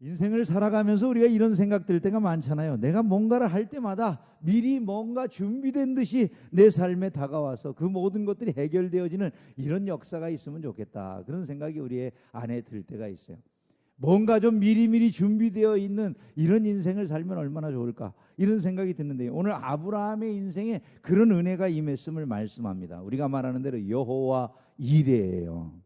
인생을 살아가면서 우리가 이런 생각 들 때가 많잖아요. 내가 뭔가를 할 때마다 미리 뭔가 준비된 듯이 내 삶에 다가와서 그 모든 것들이 해결되어지는 이런 역사가 있으면 좋겠다. 그런 생각이 우리 안에 들 때가 있어요. 뭔가 좀 미리미리 준비되어 있는 이런 인생을 살면 얼마나 좋을까, 이런 생각이 드는데요. 오늘 아브라함의 인생에 그런 은혜가 임했음을 말씀합니다. 우리가 말하는 대로 여호와 이레예요.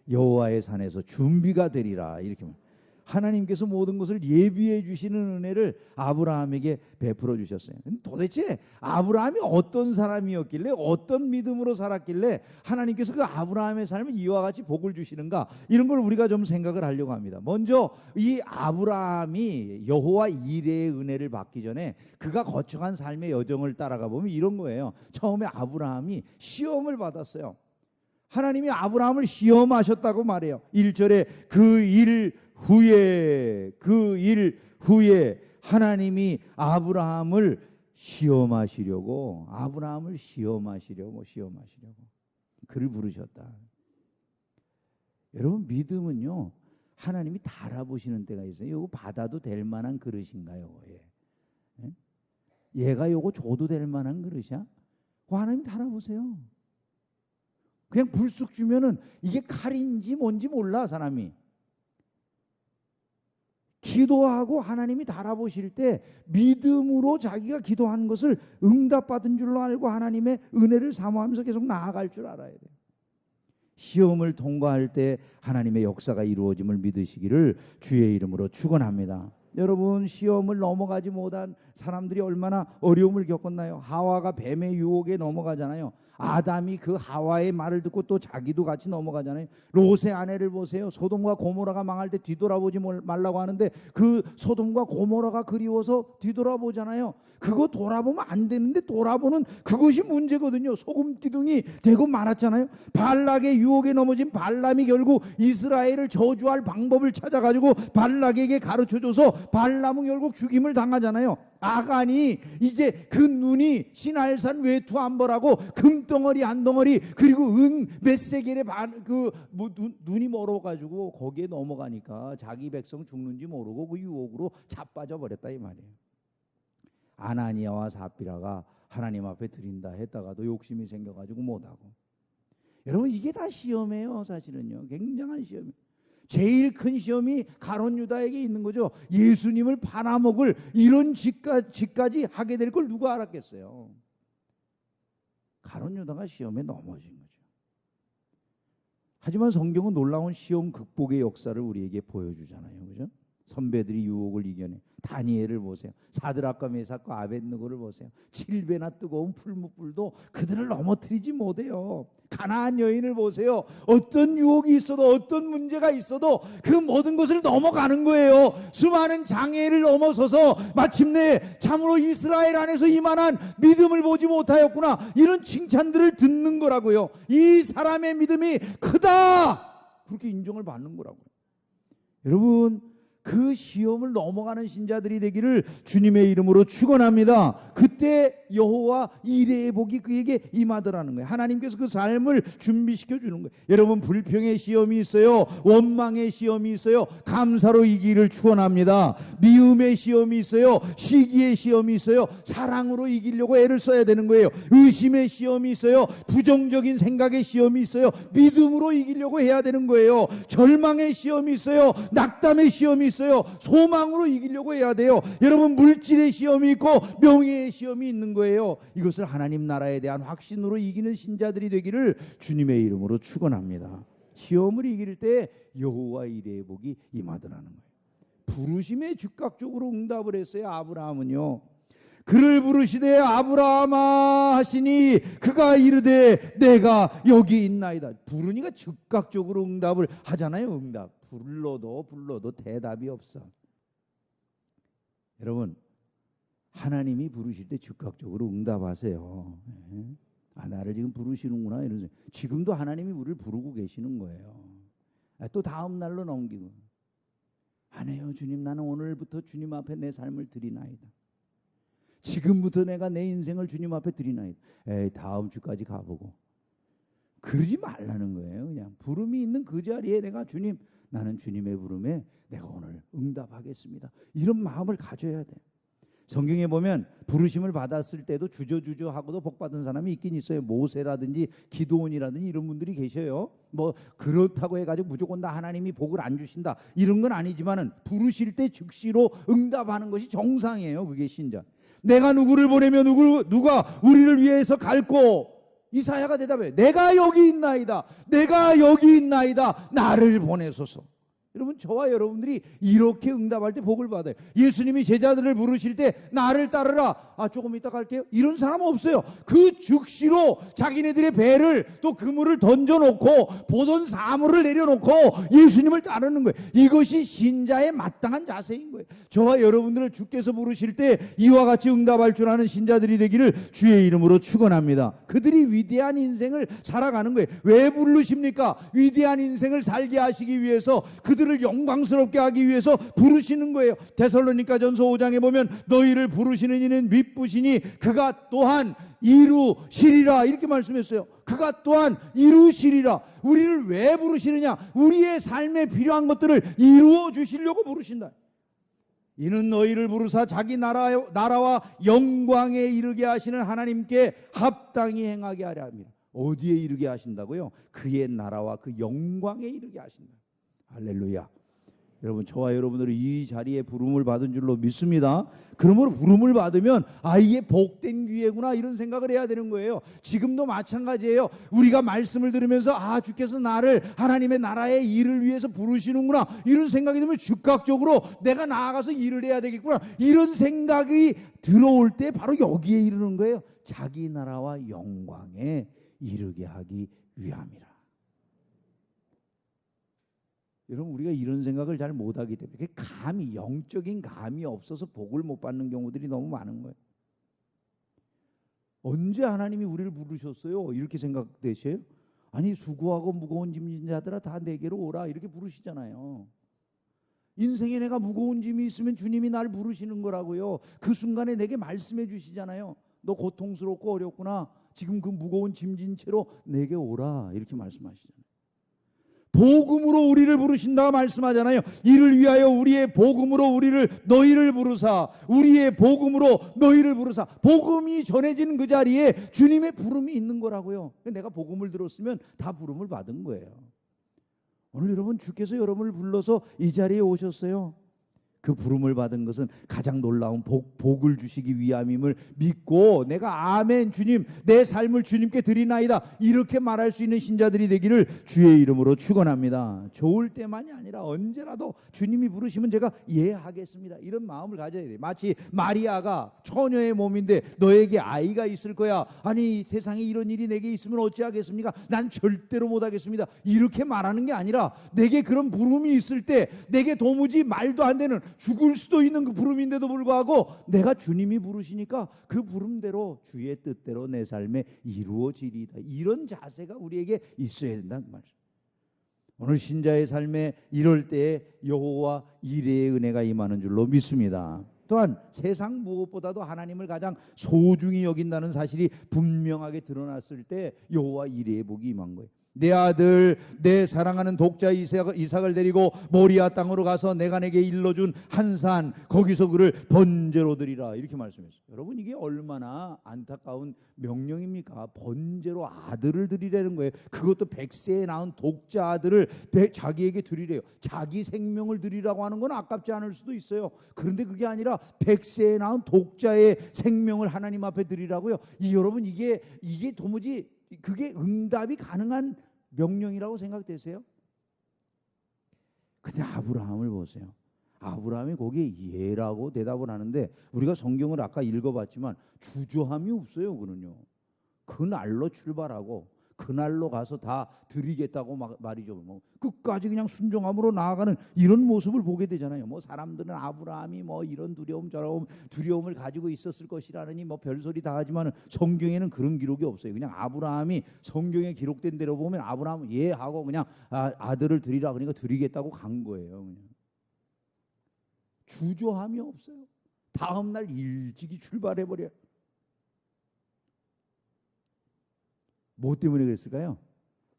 여호와의 산에서 준비가 되리라, 이렇게 말합니다. 하나님께서 모든 것을 예비해 주시는 은혜를 아브라함에게 베풀어 주셨어요. 도대체 아브라함이 어떤 사람이었길래, 어떤 믿음으로 살았길래 하나님께서 그 아브라함의 삶을 이와 같이 복을 주시는가, 이런 걸 우리가 좀 생각을 하려고 합니다. 먼저 이 아브라함이 여호와 이레의 은혜를 받기 전에 그가 거쳐간 삶의 여정을 따라가 보면 이런 거예요. 처음에 아브라함이 시험을 받았어요. 하나님이 아브라함을 시험하셨다고 말해요. 1절에 그 일 후에 하나님이 아브라함을 시험하시려고 그를 부르셨다. 여러분, 믿음은요, 하나님이 달아보시는 때가 있어요. 이거 받아도 될 만한 그릇인가요? 얘가 요거 줘도 될 만한 그릇이야? 하나님 달아보세요. 그냥 불쑥 주면은 이게 칼인지 뭔지 몰라, 사람이. 기도하고 하나님이 달아보실 때 믿음으로 자기가 기도한 것을 응답받은 줄로 알고 하나님의 은혜를 사모하면서 계속 나아갈 줄 알아야 돼요. 시험을 통과할 때 하나님의 역사가 이루어짐을 믿으시기를 주의 이름으로 축원합니다. 여러분, 시험을 넘어가지 못한 사람들이 얼마나 어려움을 겪었나요? 하와가 뱀의 유혹에 넘어가잖아요. 아담이 그 하와의 말을 듣고 또 자기도 같이 넘어가잖아요. 롯의 아내를 보세요. 소돔과 고모라가 망할 때 뒤돌아보지 말라고 하는데 그 소돔과 고모라가 그리워서 뒤돌아보잖아요. 그거 돌아보면 안 되는데 돌아보는 그것이 문제거든요. 소금 기둥이 되고 말았잖아요. 발락의 유혹에 넘어진 발람이 결국 이스라엘을 저주할 방법을 찾아가지고 발락에게 가르쳐줘서 발람은 결국 죽임을 당하잖아요. 아간이 이제 그 눈이 시날산 외투 한 벌하고 금덩어리 한 덩어리 그리고 은 몇 세겔의 눈이 멀어가지고 거기에 넘어가니까 자기 백성 죽는지 모르고 그 유혹으로 자빠져 버렸다, 이 말이에요. 아나니아와 삽비라가 하나님 앞에 드린다 했다가도 욕심이 생겨가지고 못하고. 여러분, 이게 다 시험이에요. 사실은요, 굉장한 시험이에요. 제일 큰 시험이 가룟 유다에게 있는 거죠. 예수님을 팔아먹을 이런 짓까지 하게 될 걸 누가 알았겠어요. 가룟 유다가 시험에 넘어진 거죠. 하지만 성경은 놀라운 시험 극복의 역사를 우리에게 보여주잖아요. 그죠? 선배들이 유혹을 이겨내. 다니엘을 보세요. 사드락과 메삭과 아벳느고를 보세요. 7배나 뜨거운 풀무불도 그들을 넘어뜨리지 못해요. 가나안 여인을 보세요. 어떤 유혹이 있어도 어떤 문제가 있어도 그 모든 것을 넘어가는 거예요. 수많은 장애를 넘어서서 마침내 참으로 이스라엘 안에서 이만한 믿음을 보지 못하였구나, 이런 칭찬들을 듣는 거라고요. 이 사람의 믿음이 크다, 그렇게 인정을 받는 거라고요. 여러분, 그 시험을 넘어가는 신자들이 되기를 주님의 이름으로 축원합니다. 그때 여호와 이레의 복이 그에게 임하더라는 거예요. 하나님께서 그 삶을 준비시켜 주는 거예요. 여러분, 불평의 시험이 있어요. 원망의 시험이 있어요. 감사로 이기기를 축원합니다. 미움의 시험이 있어요. 시기의 시험이 있어요. 사랑으로 이기려고 애를 써야 되는 거예요. 의심의 시험이 있어요. 부정적인 생각의 시험이 있어요. 믿음으로 이기려고 해야 되는 거예요. 절망의 시험이 있어요. 낙담의 시험이 있어요. 소망으로 이기려고 해야 돼요. 여러분, 물질의 시험이 있고 명예의 시험이 있는 거예요. 이것을 하나님 나라에 대한 확신으로 이기는 신자들이 되기를 주님의 이름으로 축원합니다. 시험을 이길 때 여호와 이레의 복이 임하더라는 거예요. 부르심에 즉각적으로 응답을 했어요. 아브라함은요, 그를 부르시되 아브라함아 하시니 그가 이르되 내가 여기 있나이다. 부르니까 즉각적으로 응답을 하잖아요. 응답. 불러도 대답이 없어. 여러분, 하나님이 부르실 때 즉각적으로 응답하세요. 나를 지금 부르시는구나, 이러세요. 지금도 하나님이 우리를 부르고 계시는 거예요. 또 다음 날로 넘기고, 안 해요 주님, 나는 오늘부터 주님 앞에 내 삶을 드리나이다. 지금부터 내가 내 인생을 주님 앞에 드리나이다. 다음 주까지 가보고 그러지 말라는 거예요. 그냥 부름이 있는 그 자리에 내가 주님, 나는 주님의 부름에 내가 오늘 응답하겠습니다. 이런 마음을 가져야 돼. 성경에 보면 부르심을 받았을 때도 주저주저 하고도 복 받은 사람이 있긴 있어요. 모세라든지 기드온이라든지 이런 분들이 계셔요. 뭐 그렇다고 해가지고 무조건 다 하나님이 복을 안 주신다 이런 건 아니지만은 부르실 때 즉시로 응답하는 것이 정상이에요. 그게 신자. 내가 누구를 보내며 누가 우리를 위해서 갈고, 이사야가 대답해요. 내가 여기 있나이다. 내가 여기 있나이다. 나를 보내소서. 여러분, 저와 여러분들이 이렇게 응답할 때 복을 받아요. 예수님이 제자들을 부르실 때 나를 따르라. 조금 이따 갈게요. 이런 사람 없어요. 그 즉시로 자기네들의 배를 또 그물을 던져놓고 보던 사물을 내려놓고 예수님을 따르는 거예요. 이것이 신자의 마땅한 자세인 거예요. 저와 여러분들을 주께서 부르실 때 이와 같이 응답할 줄 아는 신자들이 되기를 주의 이름으로 축원합니다. 그들이 위대한 인생을 살아가는 거예요. 왜 부르십니까? 위대한 인생을 살게 하시기 위해서, 그들을 영광스럽게 하기 위해서 부르시는 거예요. 데살로니가전서 5장에 보면 너희를 부르시는 이는 미쁘시니 그가 또한 이루시리라 이렇게 말씀했어요. 그가 또한 이루시리라. 우리를 왜 부르시느냐? 우리의 삶에 필요한 것들을 이루어 주시려고 부르신다. 이는 너희를 부르사 자기 나라와 영광에 이르게 하시는 하나님께 합당히 행하게 하려 합니다. 어디에 이르게 하신다고요? 그의 나라와 그 영광에 이르게 하신다. 할렐루야. 여러분, 저와 여러분들은 이 자리에 부름을 받은 줄로 믿습니다. 그러므로 부름을 받으면 이게 복된 기회구나 이런 생각을 해야 되는 거예요. 지금도 마찬가지예요. 우리가 말씀을 들으면서 주께서 나를 하나님의 나라의 일을 위해서 부르시는구나 이런 생각이 들면 즉각적으로 내가 나아가서 일을 해야 되겠구나 이런 생각이 들어올 때 바로 여기에 이르는 거예요. 자기 나라와 영광에 이르게 하기 위함이라. 여러분, 우리가 이런 생각을 잘 못하기 때문에 감이, 영적인 감이 없어서 복을 못 받는 경우들이 너무 많은 거예요. 언제 하나님이 우리를 부르셨어요? 이렇게 생각되셔요? 아니, 수고하고 무거운 짐진 자들아 다 내게로 오라 이렇게 부르시잖아요. 인생에 내가 무거운 짐이 있으면 주님이 날 부르시는 거라고요. 그 순간에 내게 말씀해 주시잖아요. 너 고통스럽고 어렵구나. 지금 그 무거운 짐진 채로 내게 오라 이렇게 말씀하시잖아요. 복음으로 우리를 부르신다 말씀하잖아요. 이를 위하여 우리의 복음으로 너희를 부르사, 우리의 복음으로 너희를 부르사. 복음이 전해지는 그 자리에 주님의 부름이 있는 거라고요. 내가 복음을 들었으면 다 부름을 받은 거예요. 오늘 여러분, 주께서 여러분을 불러서 이 자리에 오셨어요. 그 부름을 받은 것은 가장 놀라운 복을 주시기 위함임을 믿고 내가 아멘 주님 내 삶을 주님께 드리나이다 이렇게 말할 수 있는 신자들이 되기를 주의 이름으로 축원합니다. 좋을 때만이 아니라 언제라도 주님이 부르시면 제가 예하겠습니다 이런 마음을 가져야 돼요. 마치 마리아가 처녀의 몸인데 너에게 아이가 있을 거야. 아니, 세상에 이런 일이 내게 있으면 어찌하겠습니까? 난 절대로 못하겠습니다 이렇게 말하는 게 아니라, 내게 그런 부름이 있을 때 내게 도무지 말도 안 되는 죽을 수도 있는 그 부름인데도 불구하고 내가 주님이 부르시니까 그 부름대로 주의 뜻대로 내 삶에 이루어지리이다. 이런 자세가 우리에게 있어야 된다는 말이죠. 오늘 신자의 삶에 이럴 때에 여호와 이레의 은혜가 임하는 줄로 믿습니다. 또한 세상 무엇보다도 하나님을 가장 소중히 여긴다는 사실이 분명하게 드러났을 때 여호와 이레의 복이 임한 거예요. 내 아들, 내 사랑하는 독자 이삭을 데리고 모리아 땅으로 가서 내가 내게 일러준 한 산, 거기서 그를 번제로 드리라 이렇게 말씀했어요. 여러분, 이게 얼마나 안타까운 명령입니까? 번제로 아들을 드리라는 거예요. 그것도 100세에 낳은 독자 아들을 자기에게 드리래요. 자기 생명을 드리라고 하는 건 아깝지 않을 수도 있어요. 그런데 그게 아니라 100세에 낳은 독자의 생명을 하나님 앞에 드리라고요. 여러분, 이게 도무지 그게 응답이 가능한 명령이라고 생각되세요? 근데 아브라함을 보세요. 아브라함이 거기에 예라고 대답을 하는데, 우리가 성경을 아까 읽어봤지만 주저함이 없어요. 그는요, 그날로 출발하고 그날로 가서 다 드리겠다고 말이죠. 뭐 끝까지 그냥 순종함으로 나아가는 이런 모습을 보게 되잖아요. 뭐 사람들은 아브라함이 뭐 이런 두려움을 가지고 있었을 것이라느니 뭐 별소리 다 하지만 성경에는 그런 기록이 없어요. 그냥 아브라함이 성경에 기록된 대로 보면 아브라함은 예 하고 그냥 아들을 드리라 그러니까 드리겠다고 간 거예요. 그냥 주저함이 없어요. 다음 날 일찍이 출발해 버려요. 뭐 때문에 그랬을까요?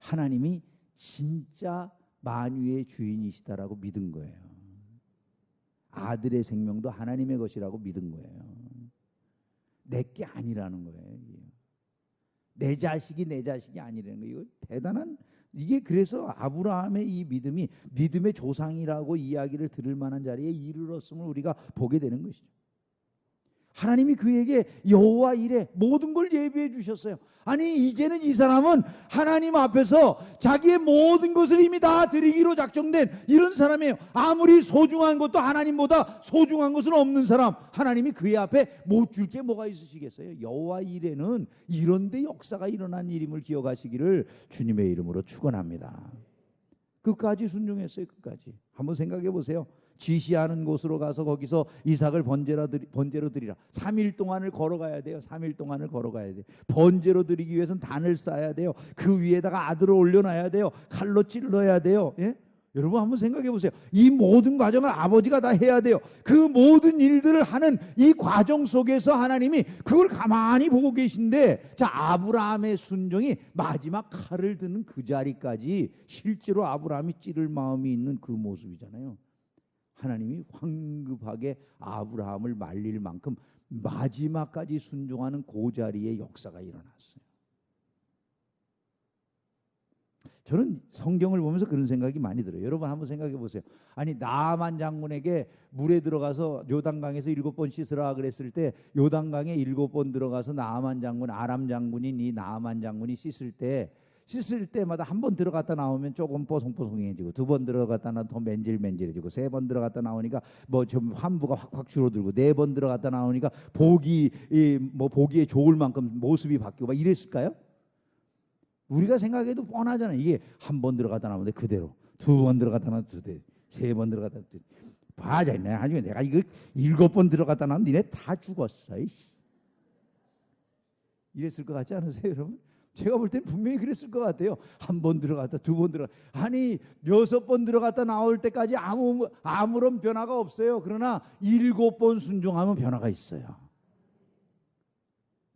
하나님이 진짜 만유의 주인이시다라고 믿은 거예요. 아들의 생명도 하나님의 것이라고 믿은 거예요. 내게 아니라는 거예요. 내 자식이 아니라는 거예요. 이거 대단한, 이게 그래서 아브라함의 이 믿음이 믿음의 조상이라고 이야기를 들을 만한 자리에 이르렀음을 우리가 보게 되는 것이죠. 하나님이 그에게 여호와 이레 모든 걸 예비해 주셨어요. 아니 이제는 이 사람은 하나님 앞에서 자기의 모든 것을 이미 다 드리기로 작정된 이런 사람이에요. 아무리 소중한 것도 하나님보다 소중한 것은 없는 사람. 하나님이 그의 앞에 못 줄 게 뭐가 있으시겠어요. 여호와 이레는 이런 데 역사가 일어난 일임을 기억하시기를 주님의 이름으로 축원합니다. 끝까지 순종했어요. 끝까지. 한번 생각해 보세요. 지시하는 곳으로 가서 거기서 이삭을 번제로 드리라. 3일 동안을 걸어가야 돼요. 3일 동안을 걸어가야 돼요. 번제로 드리기 위해서는 단을 쌓아야 돼요. 그 위에다가 아들을 올려놔야 돼요. 칼로 찔러야 돼요. 예? 여러분 한번 생각해 보세요. 이 모든 과정을 아버지가 다 해야 돼요. 그 모든 일들을 하는 이 과정 속에서 하나님이 그걸 가만히 보고 계신데, 자, 아브라함의 순종이 마지막 칼을 드는 그 자리까지 실제로 아브라함이 찌를 마음이 있는 그 모습이잖아요. 하나님이 황급하게 아브라함을 말릴 만큼 마지막까지 순종하는 그 자리에 역사가 일어났어요. 저는 성경을 보면서 그런 생각이 많이 들어요. 여러분 한번 생각해 보세요. 아니 나아만 장군에게 물에 들어가서 요단강에서 7번 씻으라 그랬을 때, 요단강에 7번 들어가서 나아만 장군, 아람 장군인 이 나아만 장군이 씻을 때마다 한 번 들어갔다 나오면 조금 뽀송뽀송해지고, 2번 들어갔다 나면 더 맨질맨질해지고, 3번 들어갔다 나오니까 뭐 좀 환부가 확확 줄어들고, 4번 들어갔다 나오니까 보기에 좋을 만큼 모습이 바뀌고 막 이랬을까요? 우리가 생각해도 뻔하잖아요. 이게 한 번 들어갔다 나오는데 그대로, 2번 들어갔다 나오면 그대로, 3번 들어갔다 나오면 봐자. 나중에 내가 이거 7번 들어갔다 나오면 니네 다 죽었어. 이랬을 것 같지 않으세요, 여러분? 제가 볼 때는 분명히 그랬을 것 같아요. 1번 들어갔다 2번 들어갔다, 아니 6번 들어갔다 나올 때까지 아무런 변화가 없어요. 그러나 7번 순종하면 변화가 있어요.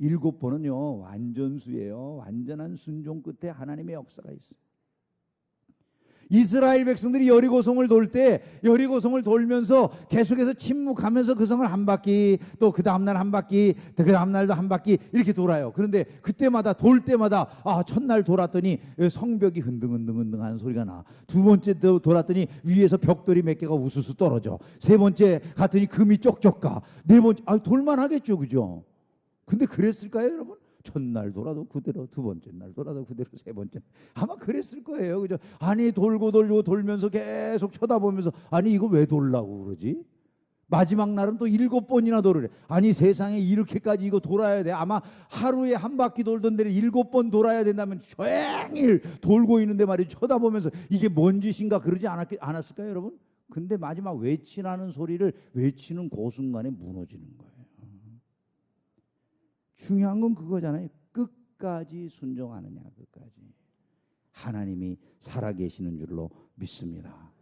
7번은요 완전수예요. 완전한 순종 끝에 하나님의 역사가 있어요. 이스라엘 백성들이 여리고성을 돌면서 계속해서 침묵하면서 그 성을 한 바퀴, 또 그 다음날 한 바퀴, 그 다음날도 한 바퀴 이렇게 돌아요. 그런데 그때마다 돌 때마다 첫날 돌았더니 성벽이 흔등흔등하는 소리가 나. 2번째 돌았더니 위에서 벽돌이 몇 개가 우수수 떨어져. 3번째 갔더니 금이 쪽쪽 가. 4번째 돌만하겠죠, 그죠? 근데 그랬을까요, 여러분? 첫날 돌아도 그대로, 2번째 날 돌아도 그대로, 3번째 아마 그랬을 거예요, 그죠? 아니 돌고 돌면서 계속 쳐다보면서, 아니 이거 왜 돌라고 그러지? 마지막 날은 또 7번이나 돌으래. 아니 세상에 이렇게까지 이거 돌아야 돼? 아마 하루에 한 바퀴 돌던 데를 7번 돌아야 된다면 종일 돌고 있는데 말이죠. 쳐다보면서 이게 뭔 짓인가 그러지 않았을까요, 여러분? 근데 마지막 외치라는 소리를 외치는 그 순간에 무너지는 거예요. 중요한 건 그거잖아요. 끝까지 순종하느냐, 끝까지. 하나님이 살아계시는 줄로 믿습니다.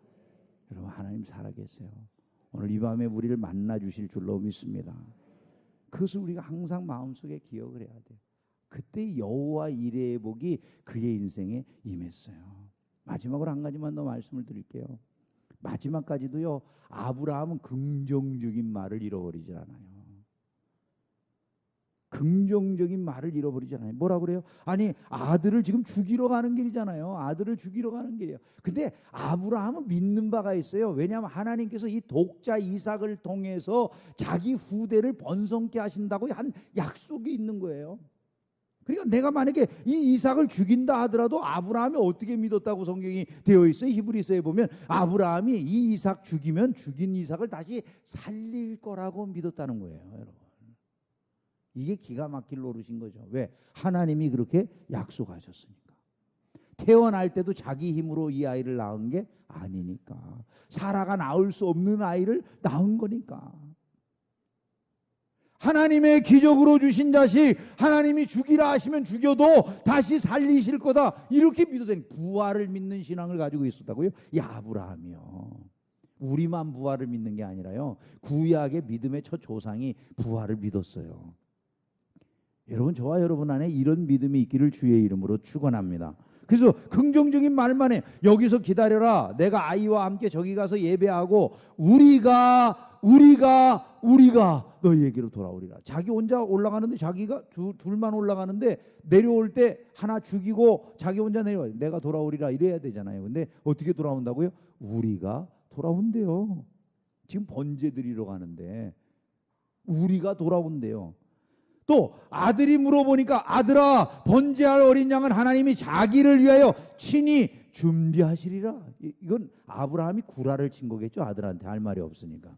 여러분 하나님 살아계세요. 오늘 이 밤에 우리를 만나 주실 줄로 믿습니다. 그것을 우리가 항상 마음속에 기억을 해야 돼요. 그때 여호와 이레의 복이 그의 인생에 임했어요. 마지막으로 한 가지만 더 말씀을 드릴게요. 마지막까지도요 아브라함은 긍정적인 말을 잃어버리지 않아요. 긍정적인 말을 잃어버리잖아요. 뭐라 그래요? 아니 아들을 지금 죽이러 가는 길이잖아요. 아들을 죽이러 가는 길이에요. 근데 아브라함은 믿는 바가 있어요. 왜냐하면 하나님께서 이 독자 이삭을 통해서 자기 후대를 번성케 하신다고 한 약속이 있는 거예요. 그러니까 내가 만약에 이 이삭을 죽인다 하더라도 아브라함이 어떻게 믿었다고 성경이 되어 있어요. 히브리서에 보면 아브라함이 이 이삭 죽이면 죽인 이삭을 다시 살릴 거라고 믿었다는 거예요, 여러분. 이게 기가 막힐 노릇인 거죠. 왜? 하나님이 그렇게 약속하셨으니까. 태어날 때도 자기 힘으로 이 아이를 낳은 게 아니니까. 사라가 낳을 수 없는 아이를 낳은 거니까. 하나님의 기적으로 주신 자식, 하나님이 죽이라 하시면 죽여도 다시 살리실 거다, 이렇게 믿어된 부활을 믿는 신앙을 가지고 있었다고요? 이 아브라함이요. 우리만 부활을 믿는 게 아니라요, 구약의 믿음의 첫 조상이 부활을 믿었어요. 여러분, 저와 여러분 안에 이런 믿음이 있기를 주의 이름으로 축원합니다. 그래서 긍정적인 말만 해. 여기서 기다려라. 내가 아이와 함께 저기 가서 예배하고 우리가 너희에게로 돌아오리라. 자기 혼자 올라가는데 자기가 둘만 올라가는데 내려올 때 하나 죽이고 자기 혼자 내려와. 내가 돌아오리라 이래야 되잖아요. 근데 어떻게 돌아온다고요? 우리가 돌아온대요. 지금 번제 드리러 가는데 우리가 돌아온대요. 또 아들이 물어보니까 아들아 번제할 어린 양은 하나님이 자기를 위하여 친히 준비하시리라. 이건 아브라함이 구라를 친 거겠죠. 아들한테 할 말이 없으니까.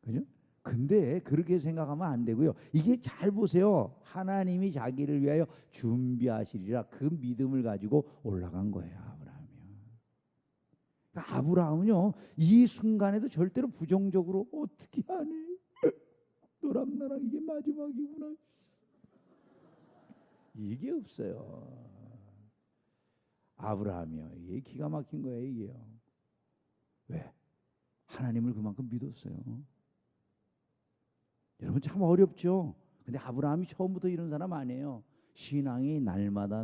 그죠? 근데 그렇게 생각하면 안 되고요. 이게 잘 보세요. 하나님이 자기를 위하여 준비하시리라. 그 믿음을 가지고 올라간 거예요. 아브라함이요. 그러니까 아브라함은요. 이 순간에도 절대로 부정적으로 어떻게 하니? 너랑 나랑 이게 마지막이구나. 이게 없어요. 아브라함이요. 이게 기가 막힌 거예요. 이게요. 왜? 하나님을 그만큼 믿었어요. 여러분 참 어렵죠. 근데 아브라함이 처음부터 이런 사람 아니에요. 신앙이 날마다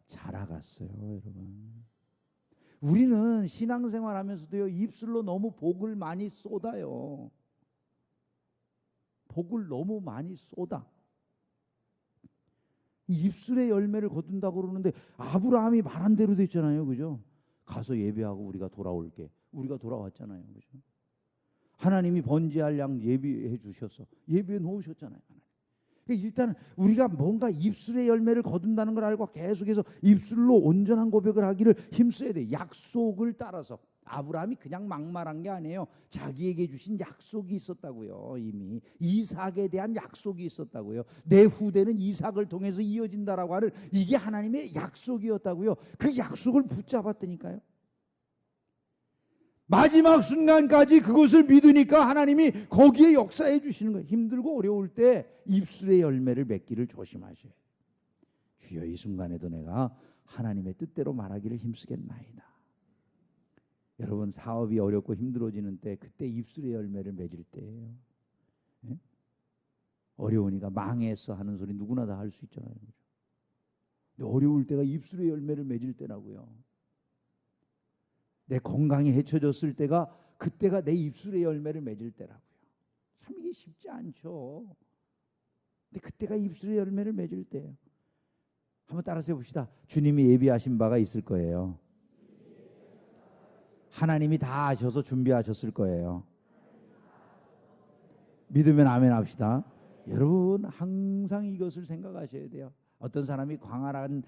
자라갔어요. 여러분. 우리는 신앙생활하면서도요. 입술로 너무 복을 많이 쏟아요. 복을 너무 많이 쏟아. 입술의 열매를 거둔다고 그러는데 아브라함이 말한 대로 됐잖아요. 그죠? 가서 예배하고 우리가 돌아올게. 우리가 돌아왔잖아요. 그죠? 하나님이 번제할 양 예비해 주셔서 예비해 놓으셨잖아요. 그러니까 일단 우리가 뭔가 입술의 열매를 거둔다는 걸 알고 계속해서 입술로 온전한 고백을 하기를 힘써야 돼. 약속을 따라서. 아브라함이 그냥 막말한 게 아니에요. 자기에게 주신 약속이 있었다고요. 이미 이삭에 대한 약속이 있었다고요. 내 후대는 이삭을 통해서 이어진다라고 하는 이게 하나님의 약속이었다고요. 그 약속을 붙잡았다니까요. 마지막 순간까지 그것을 믿으니까 하나님이 거기에 역사해 주시는 거예요. 힘들고 어려울 때 입술의 열매를 맺기를 조심하셔야 돼요. 주여 이 순간에도 내가 하나님의 뜻대로 말하기를 힘쓰겠나이다. 여러분 사업이 어렵고 힘들어지는 때 그때 입술의 열매를 맺을 때예요. 네? 어려우니까 망했어 하는 소리 누구나 다 할 수 있잖아요. 근데 어려울 때가 입술의 열매를 맺을 때라고요. 내 건강이 해쳐졌을 때가 그때가 내 입술의 열매를 맺을 때라고요. 참 이게 쉽지 않죠. 근데 그때가 입술의 열매를 맺을 때예요. 한번 따라서 해봅시다. 주님이 예비하신 바가 있을 거예요. 하나님이 다 아셔서 준비하셨을 거예요. 믿으면 아멘 합시다. 여러분 항상 이것을 생각하셔야 돼요. 어떤 사람이 광활한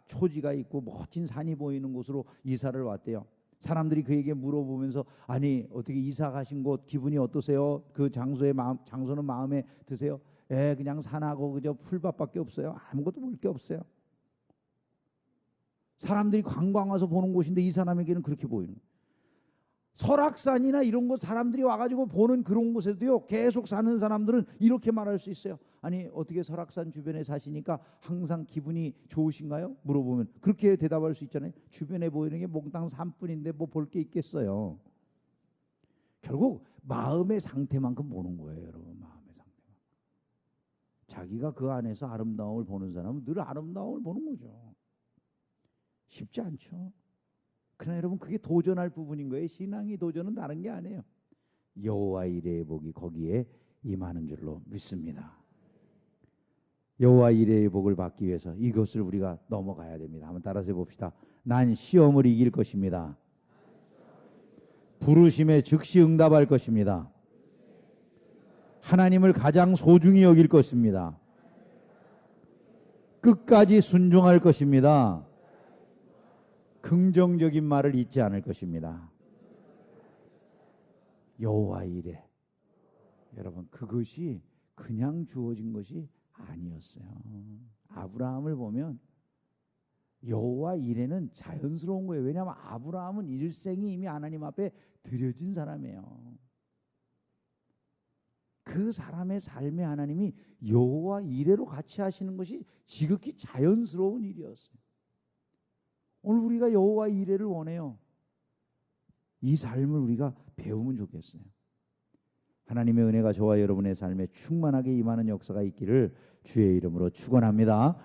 초지가 있고 멋진 산이 보이는 곳으로 이사를 왔대요. 사람들이 그에게 물어보면서 아니 어떻게 이사 가신 곳 기분이 어떠세요? 그 장소는 마음에 드세요? 그냥 산하고 그저 풀밭밖에 없어요. 아무것도 볼 게 없어요. 사람들이 관광 와서 보는 곳인데 이 사람에게는 그렇게 보이는 거예요. 설악산이나 이런 곳 사람들이 와가지고 보는 그런 곳에도요 계속 사는 사람들은 이렇게 말할 수 있어요. 아니 어떻게 설악산 주변에 사시니까 항상 기분이 좋으신가요? 물어보면 그렇게 대답할 수 있잖아요. 주변에 보이는 게 몽땅 산뿐인데 뭐 볼 게 있겠어요. 결국 마음의 상태만큼 보는 거예요. 여러분 마음의 상태만. 자기가 그 안에서 아름다움을 보는 사람은 늘 아름다움을 보는 거죠. 쉽지 않죠. 그러나 여러분 그게 도전할 부분인 거예요. 신앙이 도전은 다른 게 아니에요. 여호와 이레의 복이 거기에 임하는 줄로 믿습니다. 여호와 이레의 복을 받기 위해서 이것을 우리가 넘어가야 됩니다. 한번 따라서 해봅시다. 난 시험을 이길 것입니다. 부르심에 즉시 응답할 것입니다. 하나님을 가장 소중히 여길 것입니다. 끝까지 순종할 것입니다. 긍정적인 말을 잊지 않을 것입니다. 여호와 이레. 여러분 그것이 그냥 주어진 것이 아니었어요. 아브라함을 보면 여호와 이레는 자연스러운 거예요. 왜냐하면 아브라함은 일생이 이미 하나님 앞에 드려진 사람이에요. 그 사람의 삶에 하나님이 여호와 이레로 같이 하시는 것이 지극히 자연스러운 일이었어요. 오늘 우리가 여호와 이레를 원해요. 이 삶을 우리가 배우면 좋겠어요. 하나님의 은혜가 저와 여러분의 삶에 충만하게 임하는 역사가 있기를 주의 이름으로 축원합니다.